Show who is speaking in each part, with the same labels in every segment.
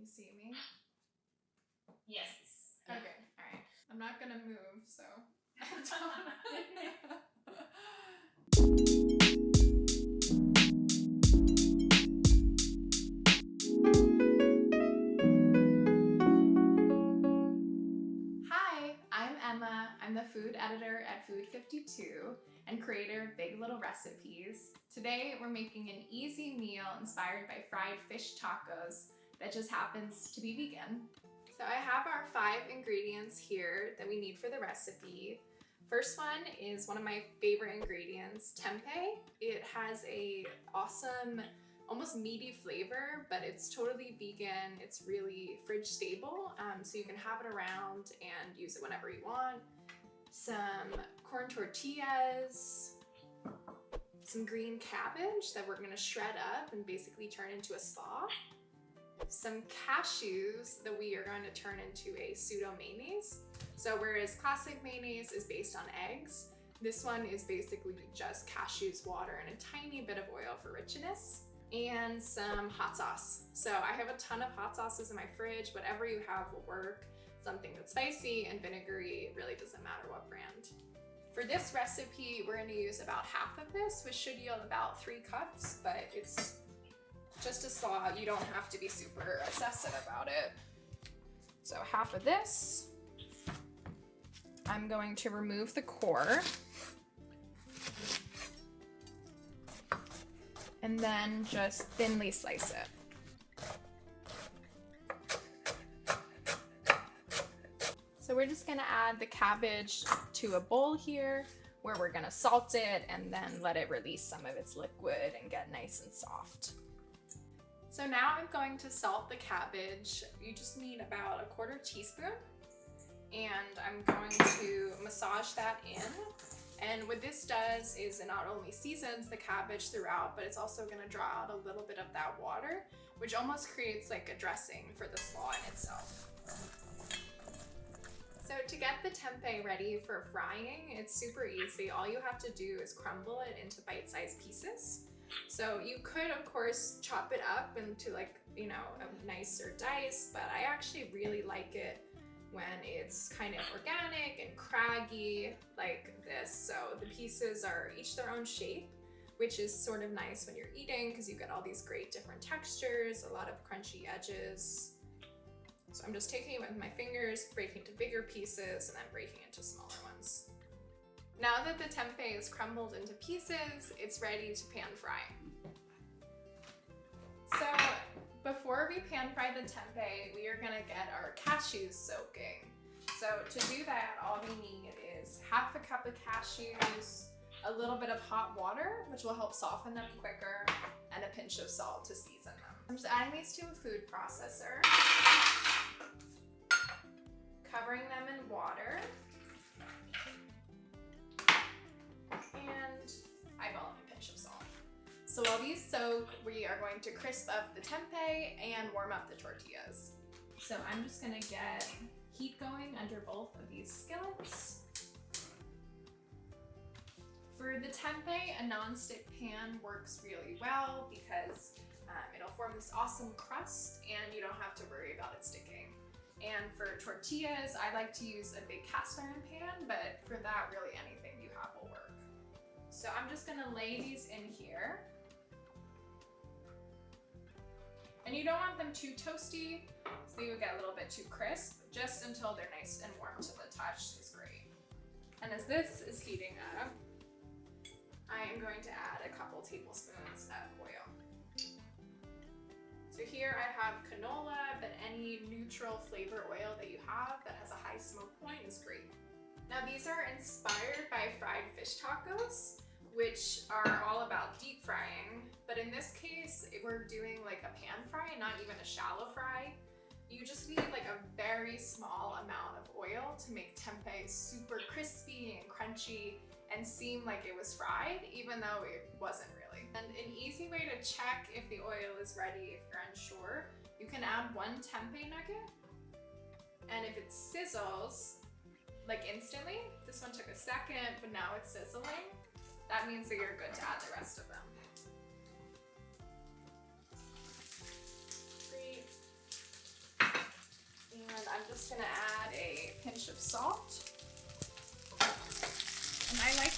Speaker 1: you see me?
Speaker 2: Yes.
Speaker 1: Okay, alright. I'm not gonna move, so. Hi, I'm Emma. I'm the food editor at Food 52 and creator of Big Little Recipes. Today we're making an easy meal inspired by fried fish tacos that just happens to be vegan. So I have our 5 ingredients here that we need for the recipe. First one is one of my favorite ingredients, tempeh. It has a awesome, almost meaty flavor, but it's totally vegan. It's really fridge stable, so you can have it around and use it whenever you want. Some corn tortillas, some green cabbage that we're gonna shred up and basically turn into a slaw. Some cashews that we are going to turn into a pseudo mayonnaise. So whereas classic mayonnaise is based on eggs, this one is basically just cashews, water, and a tiny bit of oil for richness. And some hot sauce. So I have a ton of hot sauces in my fridge. Whatever you have will work. Something that's spicy and vinegary, it really doesn't matter what brand. For this recipe, we're going to use about half of this, which should yield about 3 cups, but it's just a slaw. You don't have to be super obsessive about it. So half of this. I'm going to remove the core. And then just thinly slice it. So we're just gonna add the cabbage to a bowl here where we're gonna salt it and then let it release some of its liquid and get nice and soft. So now I'm going to salt the cabbage. You just need about 1/4 teaspoon. And I'm going to massage that in. And what this does is it not only seasons the cabbage throughout, but it's also gonna draw out a little bit of that water, which almost creates like a dressing for the slaw in itself. So to get the tempeh ready for frying, it's super easy. All you have to do is crumble it into bite-sized pieces. So you could, of course, chop it up into like, you know, a nicer dice, but I actually really like it when it's kind of organic and craggy like this. So the pieces are each their own shape, which is sort of nice when you're eating because you get all these great different textures, a lot of crunchy edges. So I'm just taking it with my fingers, breaking into bigger pieces, and then breaking into smaller ones. Now that the tempeh is crumbled into pieces, it's ready to pan fry. So before we pan fry the tempeh, we are gonna get our cashews soaking. So to do that, all we need is half a cup of cashews, a little bit of hot water, which will help soften them quicker, and a pinch of salt to season them. I'm just adding these to a food processor, covering them in water, and eyeballing a pinch of salt. So while these soak, we are going to crisp up the tempeh and warm up the tortillas. So I'm just gonna get heat going under both of these skillets. For the tempeh, a non-stick pan works really well because it'll form this awesome crust and you don't have to worry about it sticking. And for tortillas, I like to use a big cast iron pan, but for that, really anything you have will work. So I'm just gonna lay these in here. And you don't want them too toasty, so they will get a little bit too crisp, just until they're nice and warm to the touch is great. And as this is heating up, I am going to add a couple tablespoons of oil. So here I have canola, but any neutral flavor oil that you have that has a high smoke point is great. Now these are inspired by fried fish tacos, which are all about deep frying. But in this case, we're doing like a pan fry, not even a shallow fry. You just need like a very small amount of oil to make tempeh super crispy and crunchy and seem like it was fried, even though it wasn't really. And an easy way to check if the oil is ready, if you're unsure, you can add 1 tempeh nugget. And if it sizzles, like instantly, this one took a second, but now it's sizzling, that means that you're good to add the rest of them. Great.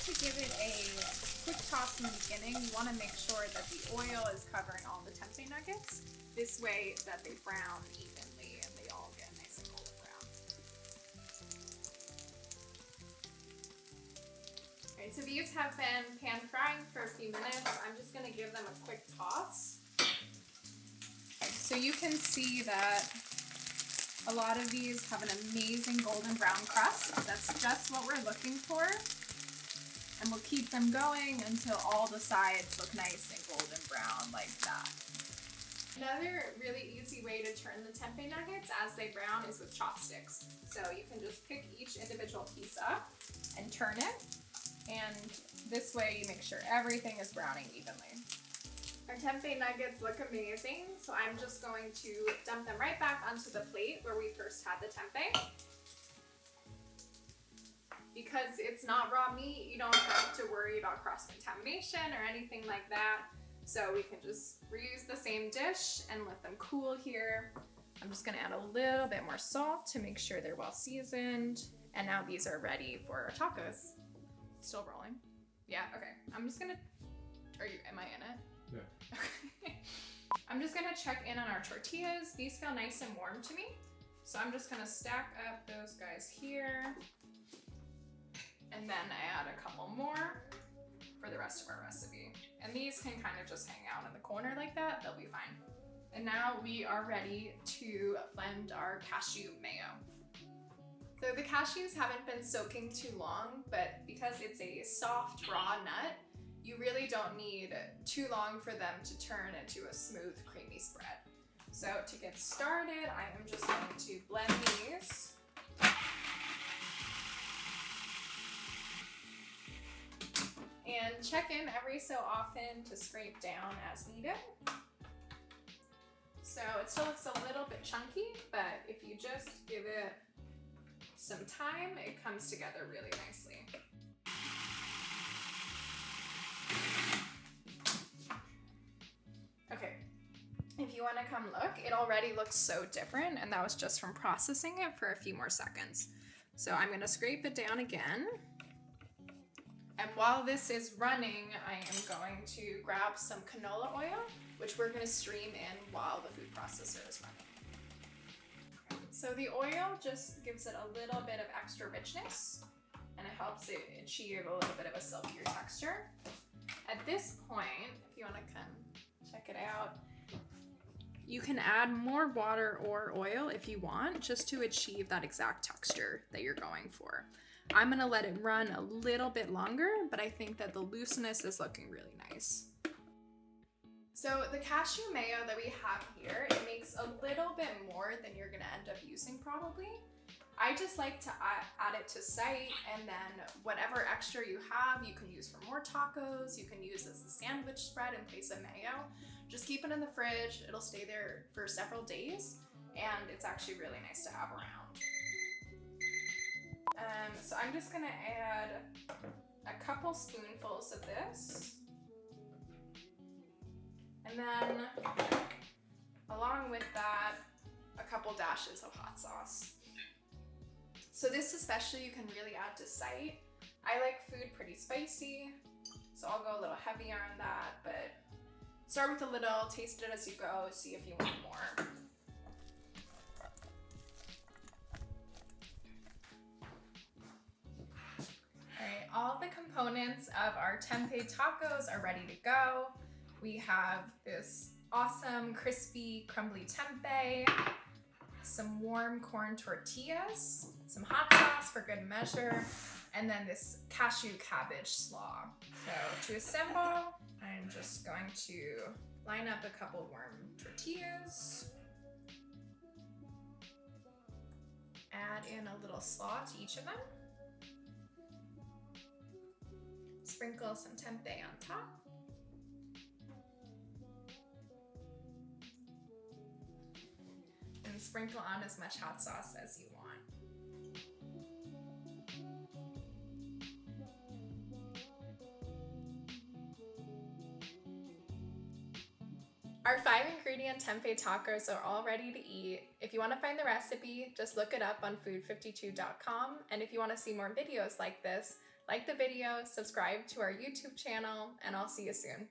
Speaker 1: to give it a quick toss in the beginning, you want to make sure that the oil is covering all the tempeh nuggets. This way that they brown evenly and they all get nice and golden brown. Alright, so these have been pan frying for a few minutes. I'm just going to give them a quick toss. So you can see that a lot of these have an amazing golden brown crust. That's just what we're looking for. And we'll keep them going until all the sides look nice and golden brown like that. Another really easy way to turn the tempeh nuggets as they brown is with chopsticks. So you can just pick each individual piece up and turn it. And this way you make sure everything is browning evenly. Our tempeh nuggets look amazing, so I'm just going to dump them right back onto the plate where we first had the tempeh. Because it's not raw meat, you don't have to worry about cross-contamination or anything like that. So we can just reuse the same dish and let them cool here. I'm just gonna add a little bit more salt to make sure they're well seasoned. And now these are ready for our tacos. Still rolling? Yeah, okay. I'm just gonna, am I in it?
Speaker 3: Yeah.
Speaker 1: Okay. I'm just gonna check in on our tortillas. These feel nice and warm to me. So I'm just gonna stack up those guys here. And then I add a couple more for the rest of our recipe. And these can kind of just hang out in the corner like that. They'll be fine. And now we are ready to blend our cashew mayo. So the cashews haven't been soaking too long, but because it's a soft raw nut, you really don't need too long for them to turn into a smooth, creamy spread. So to get started, I am just going to blend these. And check in every so often to scrape down as needed. So it still looks a little bit chunky, but if you just give it some time, it comes together really nicely. Okay, if you want to come look, it already looks so different, and that was just from processing it for a few more seconds. So I'm going to scrape it down again. And while this is running, I am going to grab some canola oil, which we're going to stream in while the food processor is running. So the oil just gives it a little bit of extra richness, and it helps it achieve a little bit of a silkier texture. At this point, if you want to come check it out, you can add more water or oil if you want, just to achieve that exact texture that you're going for. I'm gonna let it run a little bit longer, but I think that the looseness is looking really nice. So the cashew mayo that we have here, it makes a little bit more than you're gonna end up using probably. I just like to add it to sight, and then whatever extra you have, you can use for more tacos, you can use as a sandwich spread in place of mayo. Just keep it in the fridge, it'll stay there for several days, and it's actually really nice to have around. So I'm just gonna add a couple spoonfuls of this. And then along with that, a couple dashes of hot sauce. So this especially you can really add to sight. I like food pretty spicy, so I'll go a little heavier on that, but start with a little, taste it as you go, see if you want more. Alright, all the components of our tempeh tacos are ready to go. We have this awesome, crispy, crumbly tempeh, some warm corn tortillas, some hot sauce for good measure, and then this cashew-cabbage slaw. So to assemble, I'm just going to line up a couple warm tortillas, add in a little slaw to each of them, sprinkle some tempeh on top, and sprinkle on as much hot sauce as you want. Our 5-ingredient tempeh tacos are all ready to eat. If you want to find the recipe, just look it up on food52.com, and if you want to see more videos like this, Like the video, subscribe to our YouTube channel, and I'll see you soon.